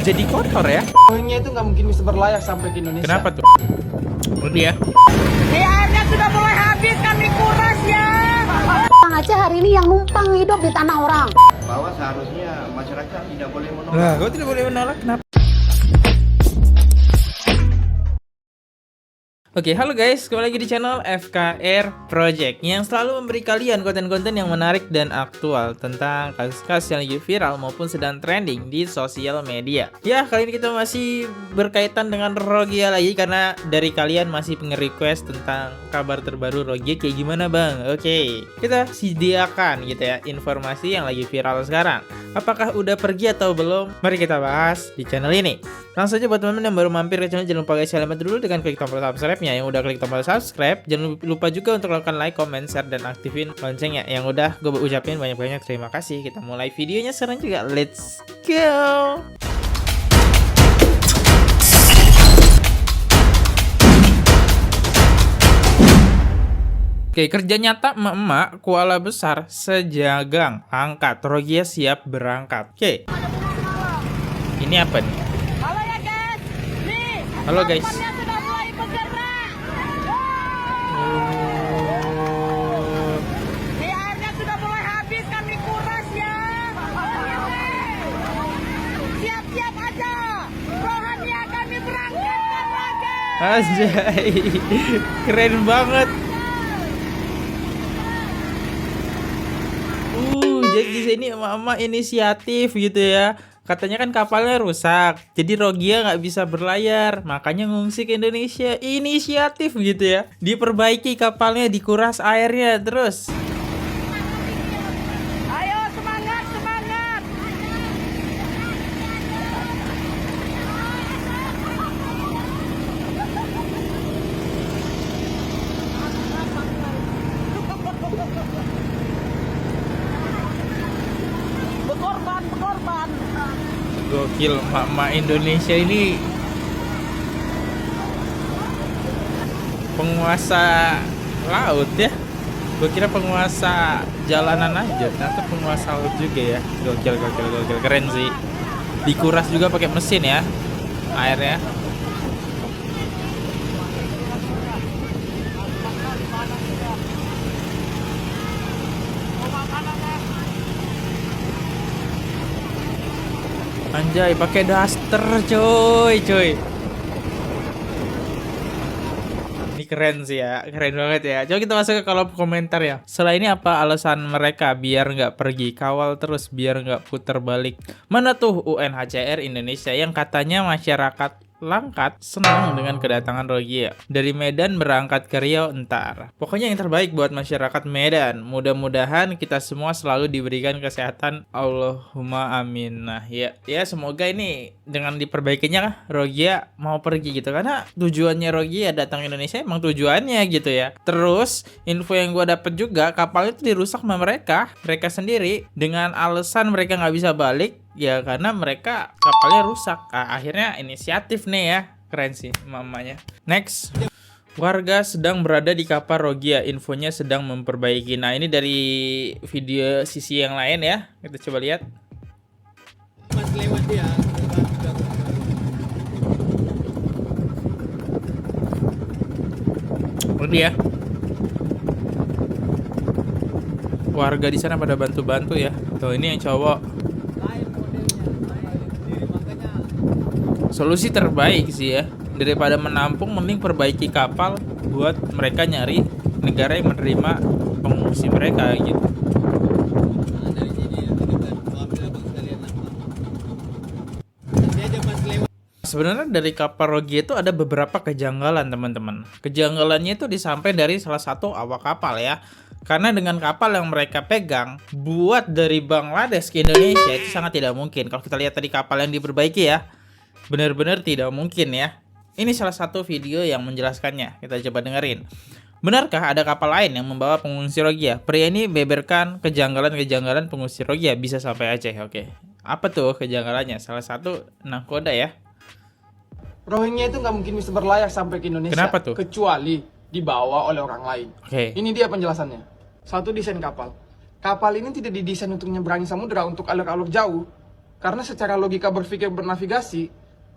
jadi kotor ya. Poinnya itu nggak mungkin bisa berlayar sampai ke Indonesia. Kenapa tuh? Udah ya. Airnya sudah mulai habis, kami kuras ya. Bang Aceh hari ini yang numpang hidup di tanah orang. Bahwa seharusnya masyarakat tidak boleh menolak. Lah, kau tidak boleh menolak, kenapa? Oke, halo guys, kembali lagi di channel FKR Project yang selalu memberi kalian konten-konten yang menarik dan aktual tentang kasus-kasus yang lagi viral maupun sedang trending di sosial media. Ya, kali ini kita masih berkaitan dengan Rogia lagi karena dari kalian masih nge-request tentang kabar terbaru Rogia kayak gimana bang. Oke, kita sediakan gitu ya informasi yang lagi viral sekarang. Apakah udah pergi atau belum? Mari kita bahas di channel ini. Langsung aja buat teman-teman yang baru mampir ke channel, jangan lupa guys kalian dulu dengan klik tombol subscribe-nya. Yang udah klik tombol subscribe, jangan lupa juga untuk lakukan like, comment, share, dan aktifin loncengnya. Yang udah gue ucapin banyak-banyak terima kasih. Kita mulai videonya sekarang juga. Let's go! Oke, kerja nyata emak-emak koala besar sejagang angkat. Rogia siap berangkat. Oke. Ini apa nih? Halo ya guys. Nih, Halo guys. kapalnya sudah mulai bergerak. Nih, airnya sudah mulai habis, kami kuras ya. Siap-siap aja. Rohania kami berangkat lagi. Anjay. Keren banget. Jadi di sini emak-emak inisiatif gitu ya. Katanya kan kapalnya rusak, jadi Rogia nggak bisa berlayar, makanya ngungsi ke Indonesia. Inisiatif gitu ya. Diperbaiki kapalnya, dikuras airnya terus. Ayo semangat, semangat. Berkorban. Gokil, emak-emak Indonesia ini penguasa laut ya. Gue kira penguasa jalanan aja, ternyata penguasa laut juga ya. Gokil, keren sih. Dikuras juga pakai mesin ya airnya. Anjay, pakai daster coy. Ini keren sih ya, keren banget ya. Coba kita masuk ke kolom komentar ya. Setelah ini apa alasan mereka biar nggak pergi? Kawal terus biar nggak putar balik. Mana tuh UNHCR Indonesia yang katanya masyarakat Langkat senang dengan kedatangan Rogia. Dari Medan berangkat ke Riau entar. Pokoknya yang terbaik buat masyarakat Medan. Mudah-mudahan kita semua selalu diberikan kesehatan. Allahumma amin. Nah ya semoga ini dengan diperbaikinya Rogia mau pergi gitu. Karena tujuannya Rogia datang ke Indonesia emang tujuannya gitu ya. Terus info yang gue dapet juga kapal itu dirusak sama mereka sendiri. Dengan alasan mereka nggak bisa balik. Ya karena mereka kapalnya rusak. Akhirnya inisiatif nih ya. Keren sih mamanya. Next. Warga sedang berada di kapal Rogia. Infonya sedang memperbaiki. Nah ini dari video sisi yang lain ya. Kita coba lihat. Mas lewat dia. Ini ya. Warga di sana pada bantu-bantu ya. Tuh ini yang cowok. Solusi terbaik sih ya. Daripada menampung mending perbaiki kapal buat mereka nyari negara yang menerima pengungsi mereka gitu. Sebenarnya dari kapal Rogia itu ada beberapa kejanggalan teman-teman. Kejanggalannya itu disampaikan dari salah satu awak kapal ya. Karena dengan kapal yang mereka pegang buat dari Bangladesh ke Indonesia itu sangat tidak mungkin. Kalau kita lihat tadi kapal yang diperbaiki ya, benar-benar tidak mungkin ya. Ini salah satu video yang menjelaskannya. Kita coba dengerin. Benarkah ada kapal lain yang membawa pengungsi Rogia? Pria ini beberkan kejanggalan-kejanggalan pengungsi Rogia bisa sampai Aceh. Oke. Apa tuh kejanggalannya? Salah satu nahkoda ya. Rohingya itu nggak mungkin bisa berlayar sampai ke Indonesia. Kenapa tuh? Kecuali dibawa oleh orang lain. Oke. Ini dia penjelasannya. Satu, desain kapal. Kapal ini tidak didesain untuk nyeberangi samudera untuk alur-alur jauh. Karena secara logika berpikir bernavigasi,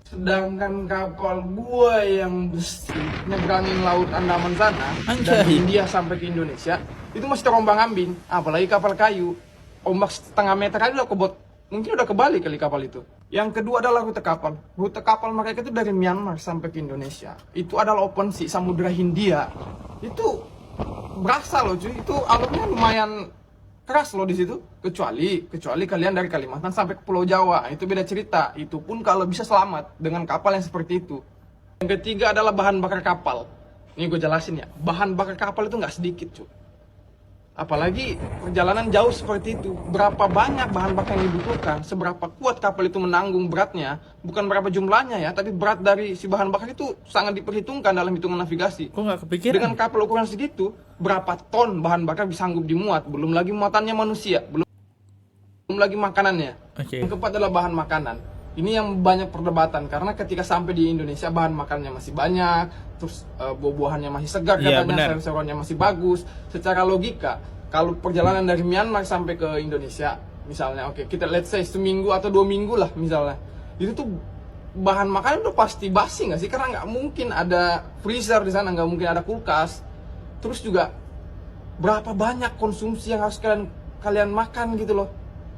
sedangkan kapal gua yang besi nyebrangin laut Andaman sana Anjay. dari India sampai ke Indonesia itu masih terombang-ambing. Apalagi kapal kayu, ombak setengah meter aja udah kebot, mungkin udah kebalik kali kapal itu. Yang kedua adalah rute kapal. Rute kapal mereka itu dari Myanmar sampai ke Indonesia. Itu adalah open sea, Samudra Hindia. Itu berasa loh cuy, itu alurnya lumayan keras loh di situ. Kecuali kalian dari Kalimantan sampai ke Pulau Jawa, itu beda cerita. Itu pun kalau bisa selamat dengan kapal yang seperti itu. Yang ketiga adalah bahan bakar kapal. Ini gue jelasin ya, bahan bakar kapal itu nggak sedikit cuy. Apalagi perjalanan jauh seperti itu, berapa banyak bahan bakar yang dibutuhkan, seberapa kuat kapal itu menanggung beratnya, bukan berapa jumlahnya ya, tapi berat dari si bahan bakar itu sangat diperhitungkan dalam hitungan navigasi. Kok nggak kepikiran? Dengan kapal ukuran segitu, berapa ton bahan bakar bisa sanggup dimuat, belum lagi muatannya manusia, belum lagi makanannya. Oke. Yang keempat adalah bahan makanan. Ini yang banyak perdebatan, karena ketika sampai di Indonesia bahan makanannya masih banyak, terus buah-buahannya masih segar, Iya, katanya benar. sayur-sayurannya masih bagus. Secara logika, kalau perjalanan dari Myanmar sampai ke Indonesia, misalnya, oke, kita let's say seminggu atau 2 minggu lah misalnya, itu tuh bahan makanan udah pasti basi nggak sih? Karena nggak mungkin ada freezer di sana, nggak mungkin ada kulkas. Terus juga berapa banyak konsumsi yang harus kalian makan gitu loh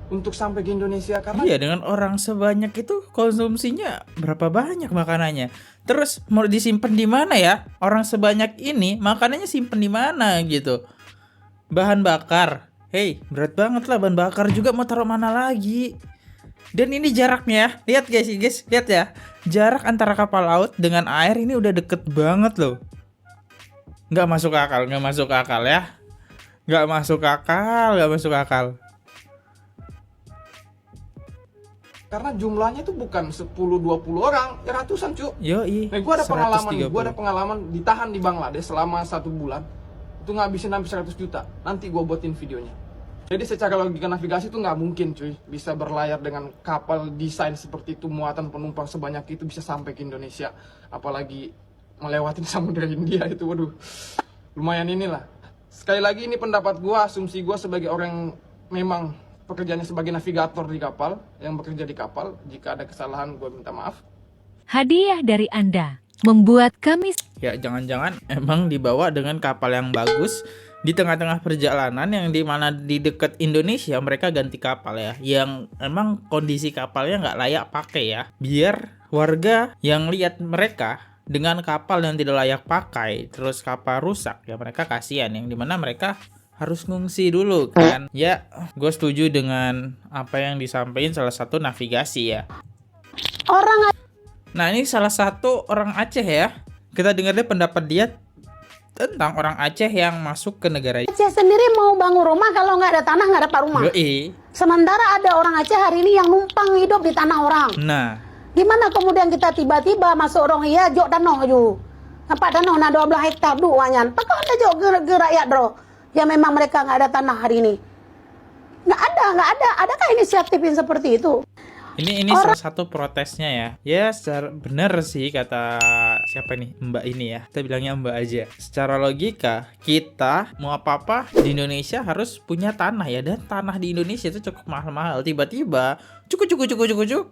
untuk sampai ke Indonesia, karena Iya, dengan orang sebanyak itu konsumsinya berapa banyak makanannya. Terus mau disimpan di mana ya? Orang sebanyak ini makanannya simpen di mana gitu. Bahan bakar. Hey, berat banget lah bahan bakar juga, mau taruh mana lagi? Dan ini jaraknya, lihat guys, lihat ya. Jarak antara kapal laut dengan air ini udah deket banget loh. Nggak masuk akal ya. Nggak masuk akal. karena jumlahnya itu bukan 10-20 orang, ya ratusan cuy. Yoi. Nah, gue ada 130. pengalaman ditahan di Bangladesh selama 1 bulan. Itu ngabisin hampir 100 juta. Nanti gue buatin videonya. Jadi secara logika navigasi itu nggak mungkin cuy bisa berlayar dengan kapal desain seperti itu, muatan penumpang sebanyak itu bisa sampai ke Indonesia. Apalagi melewatin Samudra Hindia itu, waduh. Lumayan inilah. Sekali lagi ini pendapat gue, asumsi gue sebagai orang yang memang pekerjaannya sebagai navigator di kapal, yang bekerja di kapal. Jika ada kesalahan gue minta maaf. Hadiah dari Anda membuat kami Ya jangan-jangan emang dibawa dengan kapal yang bagus di tengah-tengah perjalanan yang dimana di dekat Indonesia mereka ganti kapal ya, yang emang kondisi kapalnya nggak layak pakai ya, biar warga yang lihat mereka dengan kapal yang tidak layak pakai terus kapal rusak ya mereka kasihan, yang dimana mereka harus ngungsi dulu kan. Ya gue setuju dengan apa yang disampaikan salah satu navigasi ya. Orang Nah ini salah satu orang Aceh ya. Kita dengar deh pendapat dia tentang orang Aceh yang masuk ke negara ini. Aceh sendiri mau bangun rumah, kalau nggak ada tanah nggak dapat rumah. Yoi. Sementara ada orang Aceh hari ini yang numpang hidup di tanah orang. Nah, Gimana kemudian kita tiba-tiba masuk orang iya jok danau ju. Apa danau na 12 hektar du wanyan. Pakau ada jok gerak ya dro. Ya memang mereka nggak ada tanah hari ini. Nggak ada. Adakah inisiatif yang seperti itu? ini salah satu protesnya ya. Ya, secara bener sih kata siapa nih? Mbak ini ya. Kita bilangnya Mbak aja. Secara logika, kita mau apa-apa di Indonesia harus punya tanah ya, dan tanah di Indonesia itu cukup mahal-mahal. Tiba-tiba cuk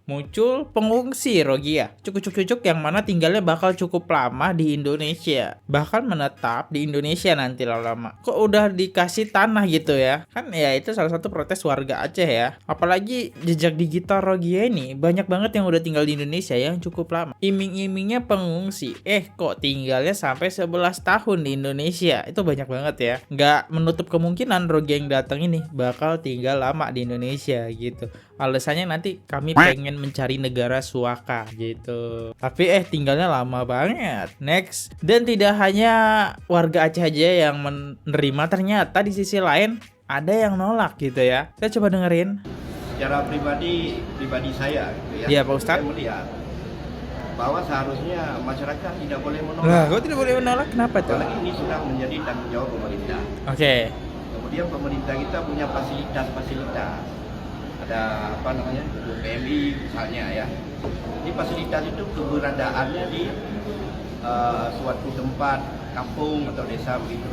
muncul pengungsi Rogia. Cuk yang mana tinggalnya bakal cukup lama di Indonesia. Bahkan menetap di Indonesia nanti lama-lama. Kok udah dikasih tanah gitu ya? Kan ya itu salah satu protes warga Aceh ya. Apalagi jejak digital Rogia ini banyak banget yang udah tinggal di Indonesia yang cukup lama. Iming-imingnya pengungsi. Kok tinggalnya sampai 11 tahun di Indonesia. Itu banyak banget ya. Nggak menutup kemungkinan Rogia yang datang ini bakal tinggal lama di Indonesia gitu. Alasannya nanti kami pengen mencari negara suaka gitu. Tapi tinggalnya lama banget. Next. Dan tidak hanya warga Aceh aja yang menerima, ternyata di sisi lain ada yang nolak gitu ya. Kita coba dengerin. Secara pribadi saya gitu ya. Iya, Pak Ustadz. Saya melihat bahwa seharusnya masyarakat tidak boleh menolak. Lah, kok tidak boleh menolak? Kenapa tuh? Apalagi ini sudah menjadi tanggung jawab pemerintah. Oke. Kemudian pemerintah kita punya fasilitas. Ada apa namanya, PMI misalnya ya. Ini fasilitas itu keberadaannya di suatu tempat kampung atau desa begitu.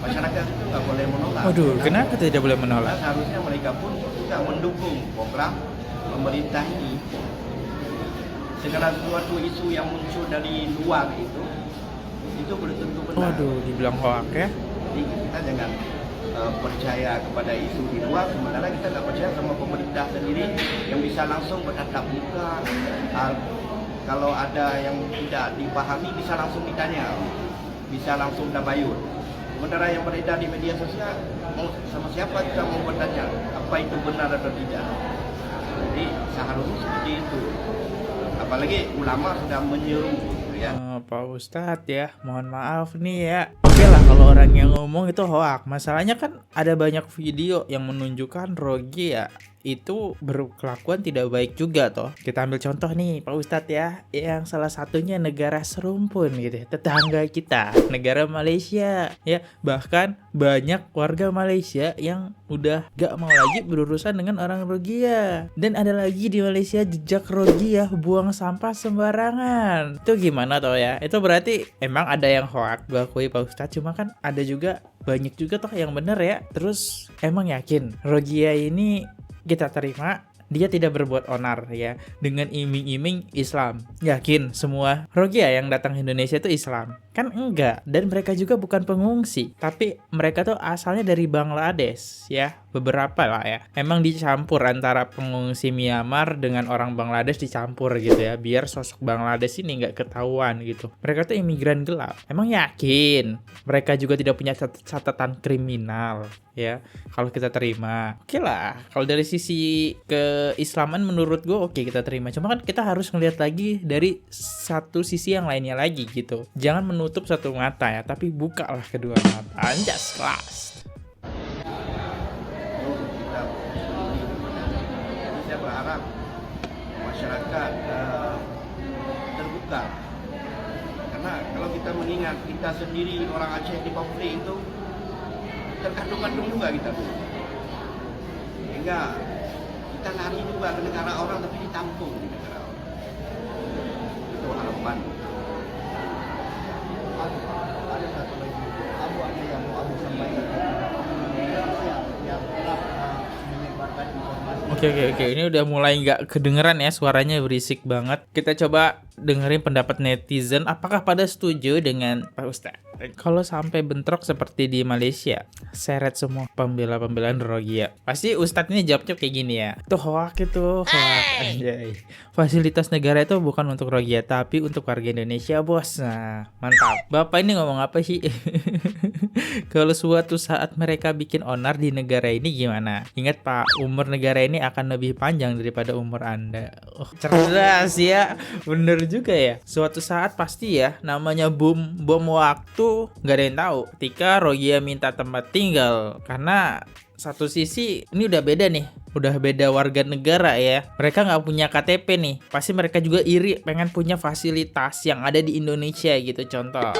Masyarakat itu nggak boleh menolak. Waduh, kenapa tidak boleh menolak? Karena seharusnya mereka pun juga mendukung program pemerintah ini segala sesuatu isu yang muncul dari luar itu belum tentu benar. Waduh, dibilang hoax ya. Jadi kita jangan percaya kepada isu di luar, sementara kita nggak percaya sama pemerintah sendiri yang bisa langsung bertatap muka. Kalau ada yang tidak dipahami bisa langsung ditanya, bisa langsung tabayun. Sementara yang beredar di media sosial, sama siapa kita mau bertanya apa itu benar atau tidak. Jadi seharusnya seperti itu. Apalagi ulama sudah menyeru ya. Pak Ustadz ya, mohon maaf nih ya. Oke lah kalau orang yang ngomong itu hoax. Masalahnya kan ada banyak video yang menunjukkan Rogi ya itu berkelakuan tidak baik juga toh. Kita ambil contoh nih Pak Ustadz ya, yang salah satunya negara serumpun gitu, tetangga kita, negara Malaysia ya. Bahkan banyak warga Malaysia yang udah gak mau lagi berurusan dengan orang Rohingya. Dan ada lagi di Malaysia jejak Rohingya buang sampah sembarangan. Itu gimana toh ya? Itu berarti emang ada yang hoax, gue akui Pak Ustadz. Cuma kan ada juga banyak juga toh yang bener ya. Terus emang yakin Rohingya ini kita terima dia tidak berbuat onar ya dengan iming-iming Islam? Yakin semua Rohingya yang datang ke Indonesia itu Islam? Kan enggak. Dan mereka juga bukan pengungsi, tapi mereka tuh asalnya dari Bangladesh ya. Beberapa lah ya, emang dicampur antara pengungsi Myanmar dengan orang Bangladesh, dicampur gitu ya, biar sosok Bangladesh ini nggak ketahuan gitu. Mereka tuh imigran gelap. Emang yakin mereka juga tidak punya catatan kriminal ya? Kalau kita terima, oke lah. Kalau dari sisi keislaman menurut gue oke, kita terima. Cuma kan kita harus ngelihat lagi dari satu sisi yang lainnya lagi gitu. Jangan menutup satu mata ya, tapi bukalah kedua mata. Anjas kelas. Saya berharap masyarakat terbuka, karena kalau kita mengingat kita sendiri orang Aceh di konflik itu terkandung-kandung juga kita tuh, sehingga kita lari juga ke negara orang tapi ditampung di negara orang. Itu harapan. Ada satu lagi, ada yang mau Abu sampaikan yang telah menyebarkan informasi. Oke, ini udah mulai nggak kedengeran ya, suaranya berisik banget. Kita coba dengerin pendapat netizen, apakah pada setuju dengan Pak Ustadz? Kalau sampai bentrok seperti di Malaysia, seret semua pembela-pembelaan Rohingya, pasti Ustadz ini jawabnya kayak gini ya, itu hoax, itu hoax. Anjay. Fasilitas negara itu bukan untuk Rohingya, tapi untuk warga Indonesia, bos. Nah, mantap. Bapak ini ngomong apa sih? Kalau suatu saat mereka bikin onar di negara ini gimana? Ingat Pak, umur negara ini akan lebih panjang daripada umur Anda. Oh, cerdas ya. Bener juga ya. Suatu saat pasti ya, namanya bom waktu nggak ada yang tahu. Ketika Rohingya minta tempat tinggal, karena satu sisi ini udah beda nih, udah beda warga negara ya. Mereka nggak punya KTP nih, pasti mereka juga iri pengen punya fasilitas yang ada di Indonesia gitu. Contoh,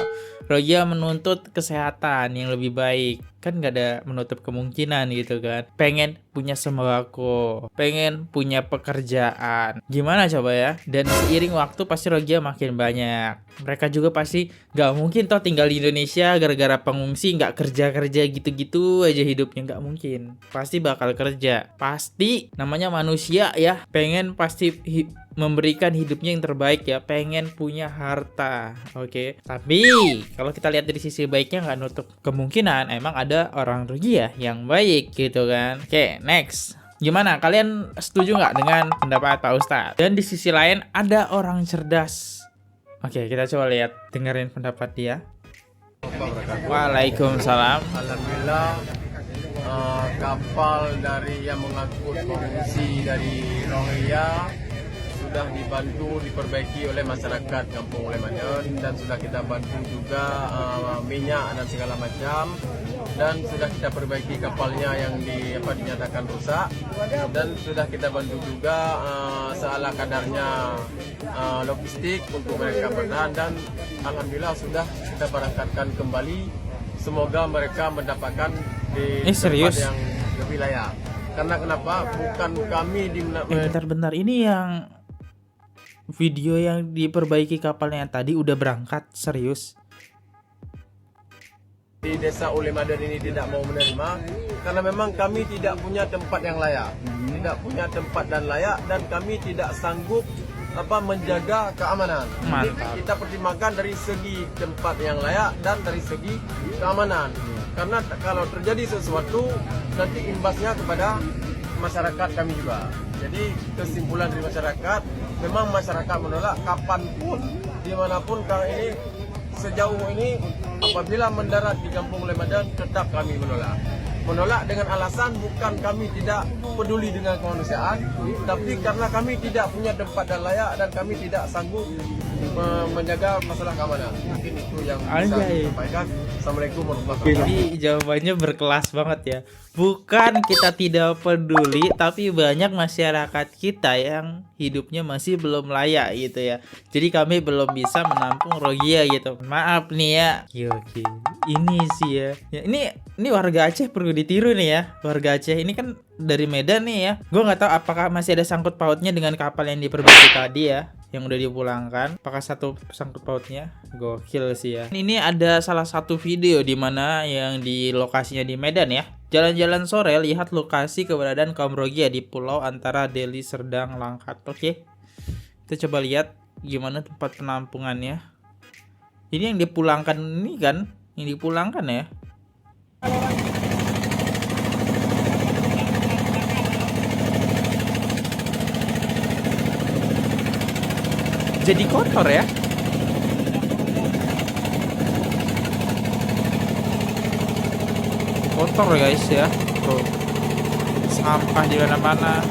Rohingya menuntut kesehatan yang lebih baik, kan nggak ada menutup kemungkinan gitu kan. Pengen punya sembako, pengen punya pekerjaan, gimana coba ya. Dan seiring waktu pasti Rohingya makin banyak. Mereka juga pasti nggak mungkin toh tinggal di Indonesia gara-gara pengungsi, nggak kerja gitu-gitu aja hidupnya, nggak mungkin. Pasti bakal kerja, pasti namanya manusia ya, pengen pasti memberikan hidupnya yang terbaik ya, pengen punya harta. Oke. Tapi kalau kita lihat dari sisi baiknya, nggak nutup kemungkinan emang ada orang Rohingya yang baik gitu kan. Oke, next. Gimana? Kalian setuju nggak dengan pendapat Pak Ustadz? Dan di sisi lain ada orang cerdas. Oke, kita coba lihat, dengerin pendapat dia. Waalaikumsalam. Alhamdulillah, kapal dari yang mengangkut pengungsi dari Rohingya sudah dibantu diperbaiki oleh masyarakat Kampung Lemanen, dan sudah kita bantu juga minyak dan segala macam, dan sudah kita perbaiki kapalnya yang dinyatakan rusak, dan sudah kita bantu juga seala kadarnya logistik untuk mereka bertahan, dan alhamdulillah sudah kita berangkatkan kembali. Semoga mereka mendapatkan di tempat yang lebih layak. Karena kenapa? Bukan kami di bentar, ini yang video yang diperbaiki kapalnya yang tadi udah berangkat, serius? Di desa Ulemaden ini tidak mau menerima karena memang kami tidak punya tempat yang layak. tidak punya tempat dan layak, dan kami tidak sanggup menjaga keamanan. Jadi Mantap. kita pertimbangkan dari segi tempat yang layak dan dari segi keamanan. Karena kalau terjadi sesuatu nanti imbasnya kepada masyarakat kami juga. Jadi kesimpulan dari masyarakat, memang masyarakat menolak kapanpun, dimanapun kali ini, sejauh ini apabila mendarat di Kampung Lemadan tetap kami menolak. Menolak dengan alasan bukan kami tidak peduli dengan kemanusiaan, tapi karena kami tidak punya tempat dan layak dan kami tidak sanggup menjaga masalah keamanan. Mungkin itu yang bisa Anjay. saya sampaikan. Assalamualaikum warahmatullahi wabarakatuh. Jadi jawabannya berkelas banget ya. Bukan kita tidak peduli, tapi banyak masyarakat kita yang hidupnya masih belum layak gitu ya. Jadi kami belum bisa menampung Rohingya gitu. Maaf nih ya. Oke. Ini sih ya. Ini warga Aceh perlu ditiru nih ya. Warga Aceh ini kan dari Medan nih ya. Gue nggak tahu apakah masih ada sangkut pautnya dengan kapal yang diperbaiki tadi ya, yang udah dipulangkan. Apakah satu sangkut pautnya? Gokil sih ya. Ini ada salah satu video di mana yang di lokasinya di Medan ya. Jalan-jalan sore lihat lokasi keberadaan kaum Rohingya di pulau antara Deli Serdang Langkat. Oke. Kita coba lihat gimana tempat penampungannya. Ini yang dipulangkan ini kan, yang dipulangkan ya. Jadi kotor ya. Kotor guys ya. Tuh. Sampah di mana-mana.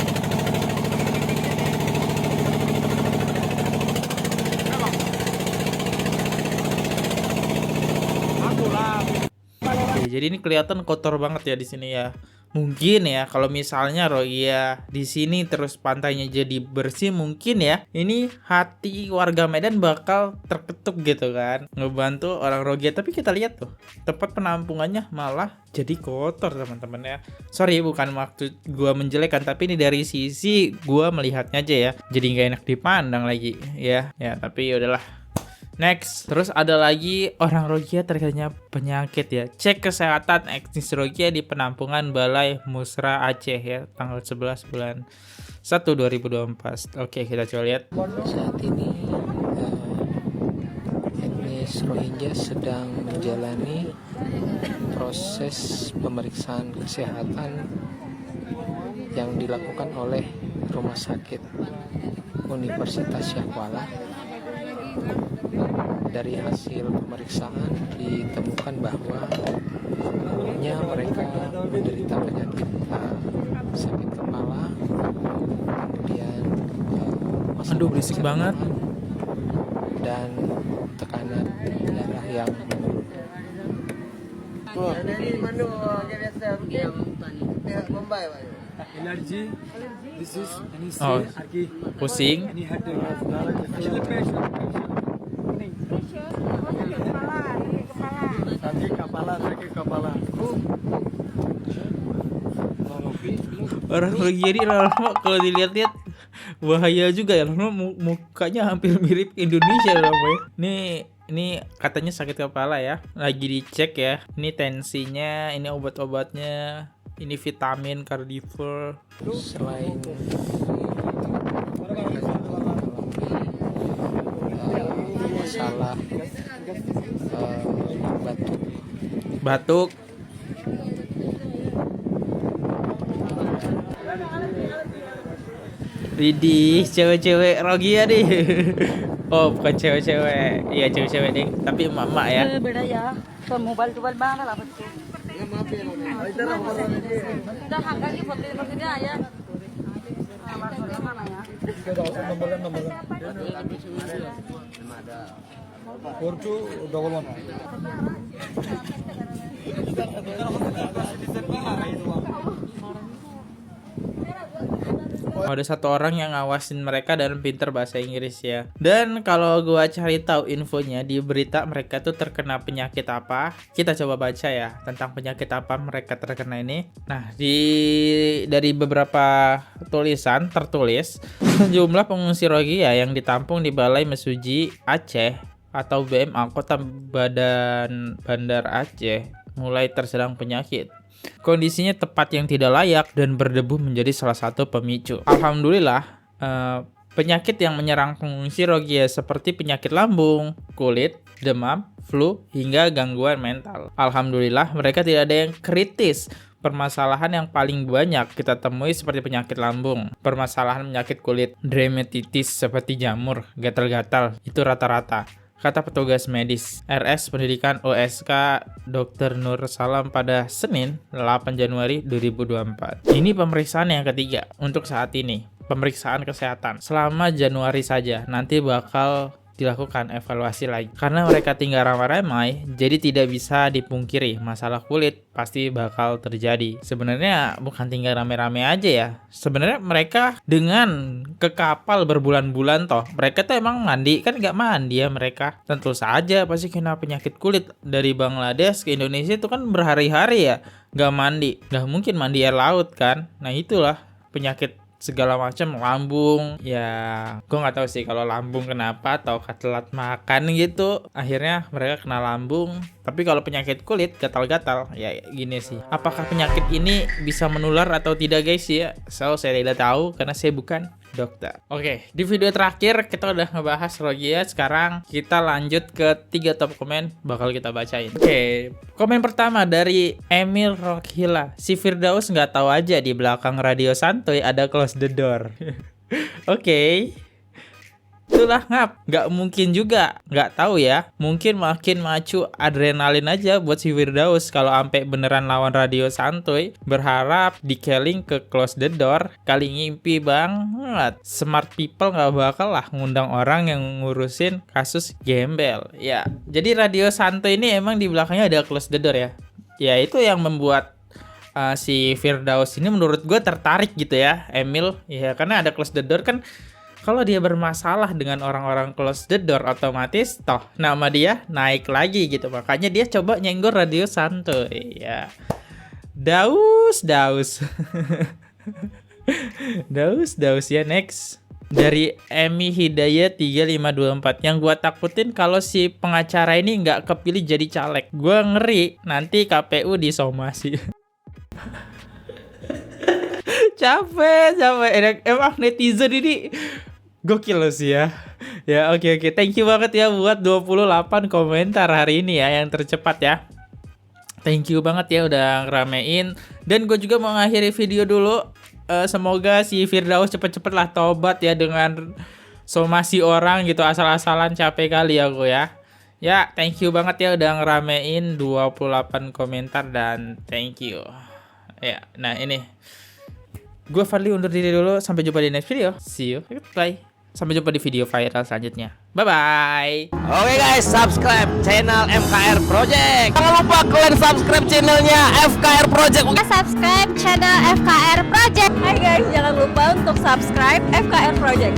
Oke, jadi ini kelihatan kotor banget ya di sini ya. Mungkin ya kalau misalnya Rohingya di sini terus pantainya jadi bersih, mungkin ya ini hati warga Medan bakal terketuk gitu kan, ngebantu orang Rohingya. Tapi kita lihat tuh tempat penampungannya malah jadi kotor teman-teman ya. Sorry bukan maksud gua menjelekan, tapi ini dari sisi gua melihatnya aja ya. Jadi nggak enak dipandang lagi ya. Ya tapi yaudahlah. Next, terus ada lagi orang Rohingya terkena penyakit ya. Cek kesehatan etnis Rohingya di penampungan Balai Musra Aceh ya, tanggal 11 bulan 1 2024. Oke, kita coba lihat. Saat ini etnis Rohingya sedang menjalani proses pemeriksaan kesehatan yang dilakukan oleh Rumah Sakit Universitas Syahwala. Dari hasil pemeriksaan ditemukan bahwa umumnya mereka menderita penyakit sakit kepala, kemudian Aduh, berisik banget. dan tekanan darah yang menurun. Oh, pusing. Orang Rohingya ini lama kalau dilihat-lihat bahaya juga ya, lama mukanya hampir mirip Indonesia lama ya. Ini katanya sakit kepala ya, lagi dicek ya. Ini tensinya, ini obat-obatnya, ini vitamin Cardifor. Selain masalah Batuk. Widih, cewek-cewek Rohingya nih. Oh, bukan cewek-cewek. Iya, cewek-cewek deh, tapi emak-emak ya. beda ya. So mobile mana lah betul. Udah hangga ki foto maksudnya ya. Ada satu orang yang ngawasin mereka dan pinter bahasa Inggris ya. Dan kalau gua cari tahu infonya di berita mereka tuh terkena penyakit apa, kita coba baca ya tentang penyakit apa mereka terkena ini. Nah, dari beberapa tulisan tertulis jumlah pengungsi Rohingya yang ditampung di Balai Mesuji Aceh atau BMA Kota Bandar Aceh mulai terserang penyakit. Kondisinya tepat yang tidak layak dan berdebu menjadi salah satu pemicu. Alhamdulillah, penyakit yang menyerang pengungsi Rohingya seperti penyakit lambung, kulit, demam, flu, hingga gangguan mental. Alhamdulillah, mereka tidak ada yang kritis. Permasalahan yang paling banyak kita temui seperti penyakit lambung, permasalahan penyakit kulit, dermatitis seperti jamur, gatal-gatal, itu rata-rata. Kata petugas medis RS Pendidikan OSK Dr. Nur Salam pada Senin 8 Januari 2024. Ini pemeriksaan yang ketiga untuk saat ini. Pemeriksaan kesehatan selama Januari saja, nanti bakal dilakukan evaluasi lagi. Karena mereka tinggal ramai-ramai, jadi tidak bisa dipungkiri masalah kulit pasti bakal terjadi. Sebenarnya bukan tinggal rame-rame aja ya. Sebenarnya mereka dengan ke kapal berbulan-bulan toh, mereka tuh emang mandi kan nggak mandi ya mereka. Tentu saja pasti kena penyakit kulit. Dari Bangladesh ke Indonesia itu kan berhari-hari ya nggak mandi. Nggak mungkin mandi air laut kan. Nah itulah penyakit segala macam, lambung ya, gue nggak tahu sih kalau lambung kenapa atau telat makan gitu akhirnya mereka kena lambung. Tapi kalau penyakit kulit gatal-gatal ya gini sih, apakah penyakit ini bisa menular atau tidak guys ya, so saya tidak tahu karena saya bukan dokter. Oke, di video terakhir kita udah ngebahas Rohingya. Sekarang kita lanjut ke 3 top komen bakal kita bacain. Oke, komen pertama dari Emil Rokhila. Si Firdaus nggak tahu aja di belakang radio santuy ada close the door. Oke. Itulah ngap, nggak mungkin juga, nggak tahu ya. Mungkin makin macu adrenalin aja buat si Firdaus kalau ampe beneran lawan radio santuy. Berharap di Keling ke close the door, kali ngimpi banget. Smart people nggak bakal lah ngundang orang yang ngurusin kasus gembel. Ya, jadi radio santuy ini emang di belakangnya ada close the door ya. Ya itu yang membuat si Firdaus ini menurut gue tertarik gitu ya, Emil. Ya karena ada close the door kan. Kalau dia bermasalah dengan orang-orang close the door, otomatis toh nama dia naik lagi gitu. Makanya dia coba nyenggol radio santuy ya. Daus. Daus ya. Next. Dari Emi Hidayat 3524. Yang gua takutin kalau si pengacara ini nggak kepilih jadi caleg. Gua ngeri nanti KPU disomasi. capek. Emang netizen ini gokil loh sih ya. Ya oke. Thank you banget ya buat 28 komentar hari ini ya yang tercepat ya. Thank you banget ya udah ngeramein. Dan gue juga mau ngakhiri video dulu. Semoga si Firdaus cepet-cepet lah tobat ya dengan somasi orang gitu. Asal-asalan capek kali ya gue ya. Ya thank you banget ya udah ngeramein 28 komentar dan thank you. Ya nah ini. Gue Fadli undur diri dulu. Sampai jumpa di next video. See you. Bye. Sampai jumpa di video viral selanjutnya. Bye-bye. Oke guys, subscribe channel FKR Project. Jangan lupa kalian subscribe channelnya FKR Project. Subscribe channel FKR Project. Hai guys, jangan lupa untuk subscribe FKR Project.